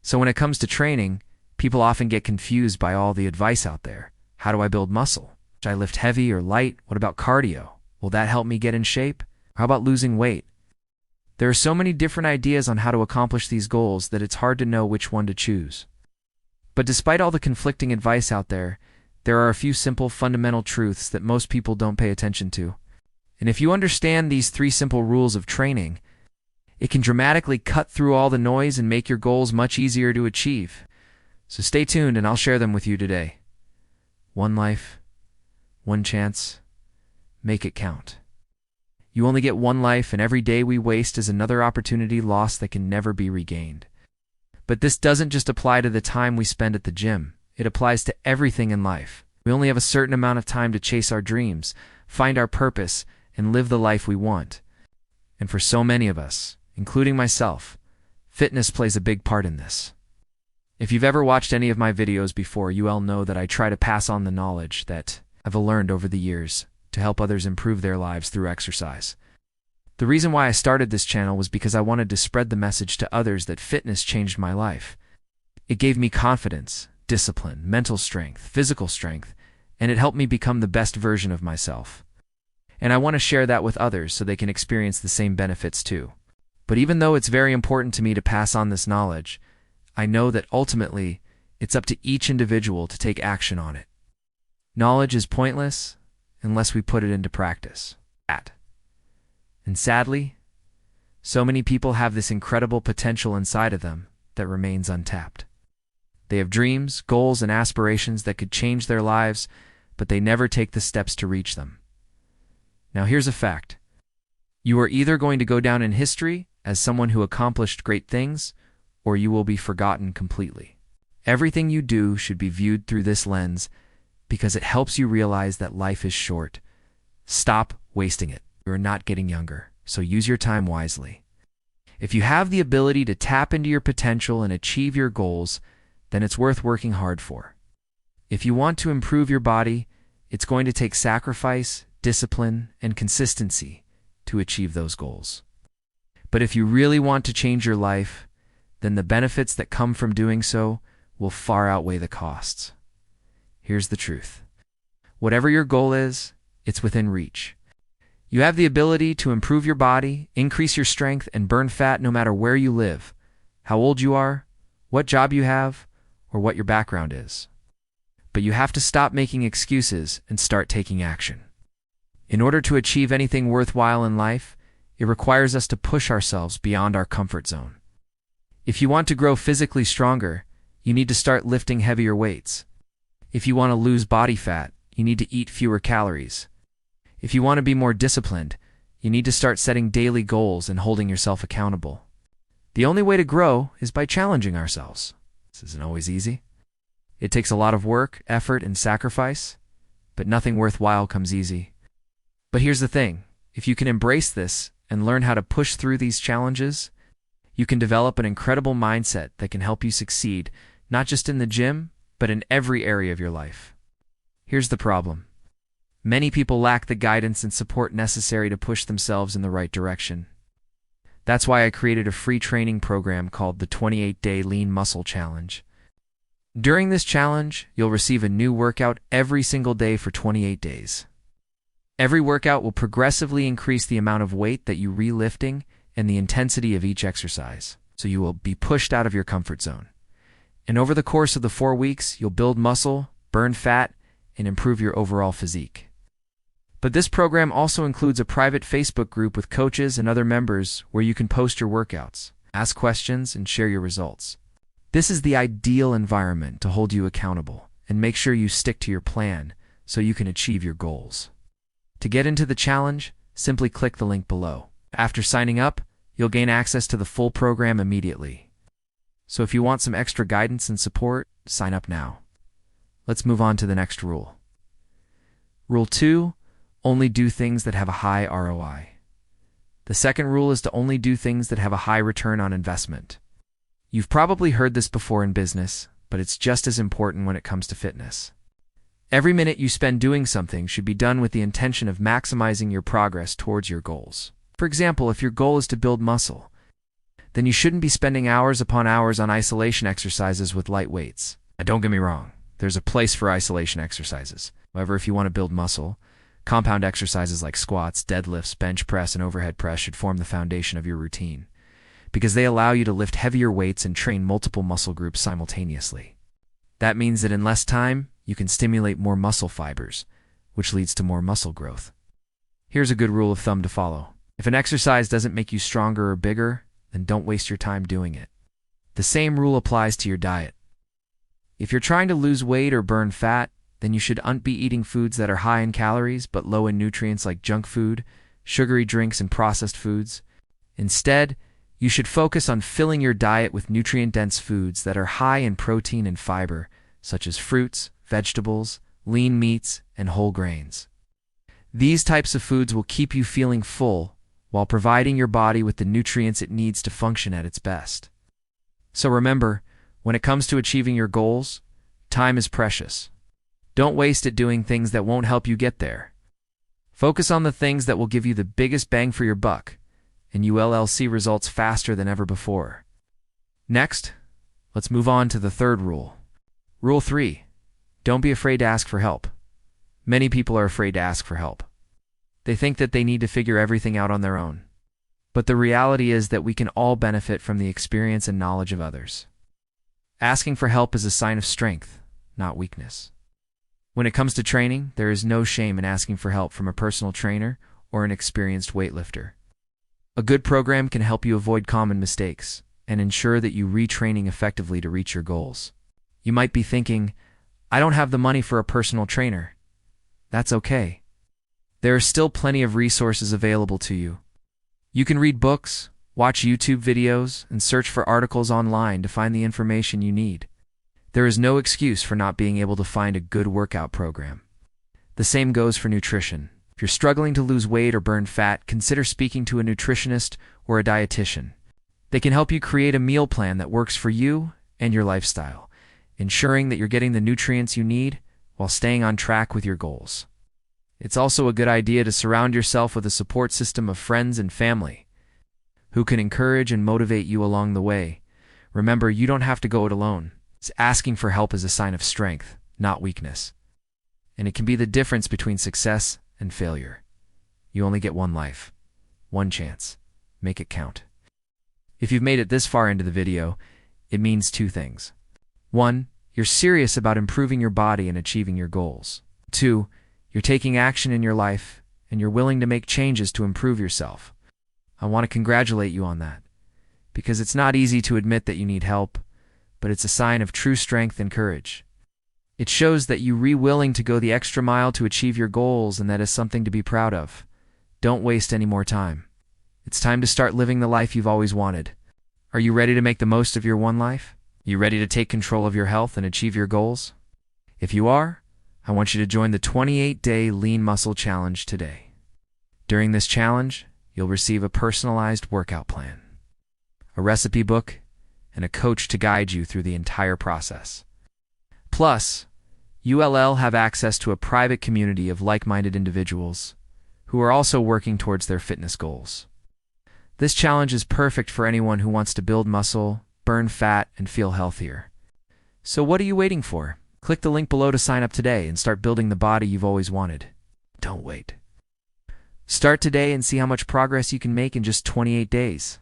So when it comes to training, people often get confused by all the advice out there. How do I build muscle? Should I lift heavy or light? What about cardio? Will that help me get in shape? How about losing weight? There are so many different ideas on how to accomplish these goals that it's hard to know which one to choose. But despite all the conflicting advice out there are a few simple fundamental truths that most people don't pay attention to. And if you understand these 3 simple rules of training, it can dramatically cut through all the noise and make your goals much easier to achieve. So stay tuned and I'll share them with you today. 1 life, 1 chance, make it count. You only get 1 life, and every day we waste is another opportunity lost that can never be regained. But this doesn't just apply to the time we spend at the gym. It applies to everything in life. We only have a certain amount of time to chase our dreams, find our purpose, and live the life we want. And for so many of us, including myself, fitness plays a big part in this. If you've ever watched any of my videos before, you all know that I try to pass on the knowledge that I've learned over the years to help others improve their lives through exercise. The reason why I started this channel was because I wanted to spread the message to others that fitness changed my life. It gave me confidence, discipline, mental strength, physical strength, and it helped me become the best version of myself. And I want to share that with others so they can experience the same benefits too. But even though it's very important to me to pass on this knowledge, I know that ultimately it's up to each individual to take action on it. Knowledge is pointless unless we put it into practice. And sadly, so many people have this incredible potential inside of them that remains untapped. They have dreams, goals, and aspirations that could change their lives, but they never take the steps to reach them. Now here's a fact. You are either going to go down in history as someone who accomplished great things, or you will be forgotten completely. Everything you do should be viewed through this lens because it helps you realize that life is short. Stop wasting it. You are not getting younger, so use your time wisely. If you have the ability to tap into your potential and achieve your goals, then it's worth working hard for. If you want to improve your body, it's going to take sacrifice, discipline, and consistency to achieve those goals. But if you really want to change your life, then the benefits that come from doing so will far outweigh the costs. Here's the truth. Whatever your goal is, it's within reach. You have the ability to improve your body, increase your strength, and burn fat no matter where you live, how old you are, what job you have, or what your background is. But you have to stop making excuses and start taking action. In order to achieve anything worthwhile in life, it requires us to push ourselves beyond our comfort zone. If you want to grow physically stronger, you need to start lifting heavier weights. If you want to lose body fat, you need to eat fewer calories. If you want to be more disciplined, you need to start setting daily goals and holding yourself accountable. The only way to grow is by challenging ourselves. This isn't always easy. It takes a lot of work, effort, and sacrifice, but nothing worthwhile comes easy. But here's the thing. If you can embrace this and learn how to push through these challenges, you can develop an incredible mindset that can help you succeed, not just in the gym, but in every area of your life. Here's the problem. Many people lack the guidance and support necessary to push themselves in the right direction. That's why I created a free training program called the 28-Day Lean Muscle Challenge. During this challenge, you'll receive a new workout every single day for 28 days. Every workout will progressively increase the amount of weight that you re-lifting and the intensity of each exercise, so you will be pushed out of your comfort zone. And over the course of the 4 weeks, you'll build muscle, burn fat, and improve your overall physique. But this program also includes a private Facebook group with coaches and other members where you can post your workouts, ask questions, and share your results. This is the ideal environment to hold you accountable and make sure you stick to your plan so you can achieve your goals. To get into the challenge, simply click the link below. After signing up, you'll gain access to the full program immediately. So if you want some extra guidance and support, sign up now. Let's move on to the next rule. Rule 2. Only do things that have a high ROI. The second rule is to only do things that have a high return on investment. You've probably heard this before in business, but it's just as important when it comes to fitness. Every minute you spend doing something should be done with the intention of maximizing your progress towards your goals. For example, if your goal is to build muscle, then you shouldn't be spending hours upon hours on isolation exercises with light weights. Now, don't get me wrong, there's a place for isolation exercises. However, if you want to build muscle, compound exercises like squats, deadlifts, bench press, and overhead press should form the foundation of your routine, because they allow you to lift heavier weights and train multiple muscle groups simultaneously. That means that in less time, you can stimulate more muscle fibers, which leads to more muscle growth. Here's a good rule of thumb to follow. If an exercise doesn't make you stronger or bigger, then don't waste your time doing it. The same rule applies to your diet. If you're trying to lose weight or burn fat, then you should be eating foods that are high in calories but low in nutrients like junk food, sugary drinks, and processed foods. Instead, you should focus on filling your diet with nutrient-dense foods that are high in protein and fiber, such as fruits, vegetables, lean meats, and whole grains. These types of foods will keep you feeling full while providing your body with the nutrients it needs to function at its best. So remember, when it comes to achieving your goals, time is precious. Don't waste it doing things that won't help you get there. Focus on the things that will give you the biggest bang for your buck, and you will see results faster than ever before. Next, let's move on to the third rule. Rule 3. Don't be afraid to ask for help. Many people are afraid to ask for help. They think that they need to figure everything out on their own. But the reality is that we can all benefit from the experience and knowledge of others. Asking for help is a sign of strength, not weakness. When it comes to training, there is no shame in asking for help from a personal trainer or an experienced weightlifter. A good program can help you avoid common mistakes and ensure that you retraining effectively to reach your goals. You might be thinking, I don't have the money for a personal trainer. That's okay. There are still plenty of resources available to you. You can read books, watch YouTube videos, and search for articles online to find the information you need. There is no excuse for not being able to find a good workout program. The same goes for nutrition. If you're struggling to lose weight or burn fat, consider speaking to a nutritionist or a dietitian. They can help you create a meal plan that works for you and your lifestyle, ensuring that you're getting the nutrients you need while staying on track with your goals. It's also a good idea to surround yourself with a support system of friends and family who can encourage and motivate you along the way. Remember, you don't have to go it alone. Asking for help is a sign of strength, not weakness. And it can be the difference between success and failure. You only get one life, one chance. Make it count. If you've made it this far into the video, it means two things. 1, you're serious about improving your body and achieving your goals. 2, you're taking action in your life and you're willing to make changes to improve yourself. I want to congratulate you on that, because it's not easy to admit that you need help, but it's a sign of true strength and courage. It shows that you're willing to go the extra mile to achieve your goals, and that is something to be proud of. Don't waste any more time. It's time to start living the life you've always wanted. Are you ready to make the most of your one life? Are you ready to take control of your health and achieve your goals? If you are, I want you to join the 28-day Lean Muscle Challenge today. During this challenge, you'll receive a personalized workout plan, a recipe book, and a coach to guide you through the entire process. Plus, you'll have access to a private community of like-minded individuals who are also working towards their fitness goals. This challenge is perfect for anyone who wants to build muscle, burn fat, and feel healthier. So what are you waiting for? Click the link below to sign up today and start building the body you've always wanted. Don't wait. Start today and see how much progress you can make in just 28 days.